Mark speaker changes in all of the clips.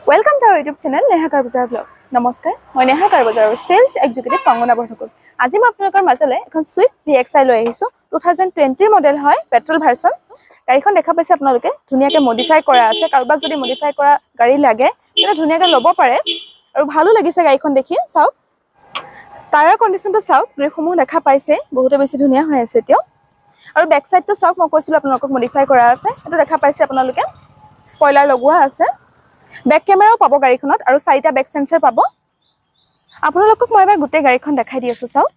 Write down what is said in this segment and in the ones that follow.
Speaker 1: Welcome to our YouTube channel Neha Karbazar Vlog. Namaskar, মই Neha কাৰবাজাৰৰ sales executive Kangana Borthakur. আজি মই আপোনালোকৰ মাজলৈ এখন সুইফট VXI লৈ আহিছো 2020 মডেল হয় পেট্ৰল ভাৰ্সন। গাড়ীখন দেখা পাইছে আপোনালোকে ধুনিয়াকৈ মডিফাই কৰা আছে। কাৰোবাক যদি মডিফাই কৰা গাড়ী লাগে তেনে ধুনিয়াকৈ ল'ব পাৰে আৰু ভালো লাগিছে গাড়ীখন দেখি। চাওক টায়াৰ কণ্ডিশনটো চাওক, গ্ৰিপসমূহ দেখা পাইছে বহুতে বেছি ধুনিয়া হৈ আছে এতিয়া। আৰু বেক সাইডটো চাওক, মই কৈছিলো আপোনালোকক মডিফাই কৰা আছে। এটো দেখা পাইছে আপোনালোকে স্পয়লাৰ লগোৱা আছে। বেক ক্যামেৰাও পাব গাড়ীখনত আৰু চাৰিটা বেক সেন্সৰ পাব। আপোনালোকক মই এবাৰ গোটেই গাড়ীখন দেখাই দি আছো। চাওক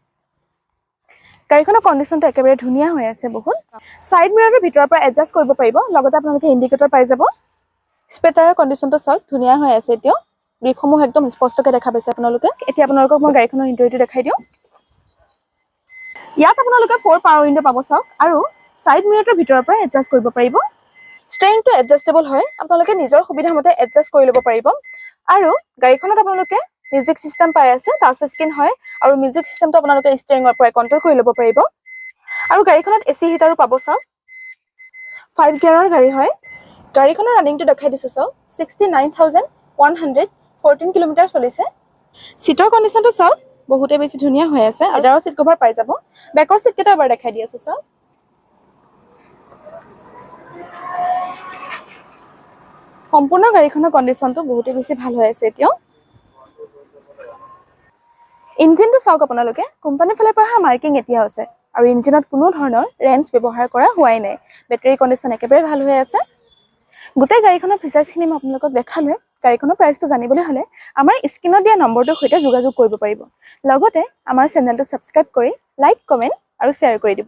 Speaker 1: গাড়ীখনৰ কণ্ডিশনটো একেবাৰে ধুনিয়া হৈ আছে বহুত। সাইড মিৰৰৰ ভিতৰৰ পৰা এডজাস্ট কৰিব পাৰিব, লগতে আপোনালোকে ইন্ডিকেটৰ পাই যাব। স্পেটাৰৰ কণ্ডিশনটো চাওক ধুনিয়া হৈ আছে এতিয়া। গ্ৰিপসমূহ একদম স্পষ্টকৈ দেখা পাইছে আপোনালোকে। এতিয়া আপোনালোকক মই গাড়ীখনৰ ইন্টেৰিয়ৰটো দেখাই দিওঁ। ইয়াত আপোনালোকে 4 পাৱাৰ উইন্ডো পাব চাওক, আৰু সাইড মিৰৰৰ ভিতৰৰ পৰা এডজাস্ট কৰিব পাৰিব। স্ট্ৰেইনটো এডজাস্টেবল হয়, আপোনালোকে নিজৰ সুবিধা মতে এডজাস্ট কৰি ল'ব পাৰিব। আৰু গাড়ীখনত আপোনালোকে মিউজিক সিস্টেম পাই আছে, টাচ স্ক্ৰীন হয়, আৰু মিউজিক সিস্টেমটো আপোনালোকে ষ্টিয়াৰিঙৰ পৰা কন্ট্ৰল কৰি ল'ব পাৰিব। আৰু গাড়ীখনত এসি হিটাৰো পাব চাওক। 5 গিয়াৰৰ গাড়ী হয়। গাড়ীখনৰ ৰানিংটো দেখাই দিছো চাওক, 69114 কিলোমিটাৰ চলিছে। সিটৰ কণ্ডিশনটো চাওক বহুতে বেছি ধুনিয়া হৈ আছে। লেদাৰৰ সিট কভাৰ পাই যাব। বেকৰ সিট কেইটা এবাৰ দেখাই দি আছো চাওক। সম্পূৰ্ণ গাড়ীখনৰ কণ্ডিশনটো বহুতে বেছি ভাল হৈ আছে এতিয়া। ইঞ্জিনটো চাওক আপোনালোকে, কোম্পানীৰ ফালৰ পৰা মাৰ্কিং এতিয়া আছে, আৰু ইঞ্জিনত কোনো ধৰণৰ ৰেঞ্চ ব্যৱহাৰ কৰা হোৱাই নাই। বেটাৰী কণ্ডিশন একেবাৰে ভাল হৈ আছে। গোটেই গাড়ীখনৰ ফিচাৰ্ছখিনি মই আপোনালোকক দেখালো। গাড়ীখনৰ প্ৰাইচটো জানিবলৈ হলে আমাৰ স্ক্ৰীনত দিয়া নম্বৰটোৰ সৈতে যোগাযোগ কৰিব পাৰিব। লগতে আমাৰ চেনেলটো সাবস্ক্ৰাইব কৰি লাইক, কমেন্ট আৰু শ্বেয়াৰ কৰি দিব।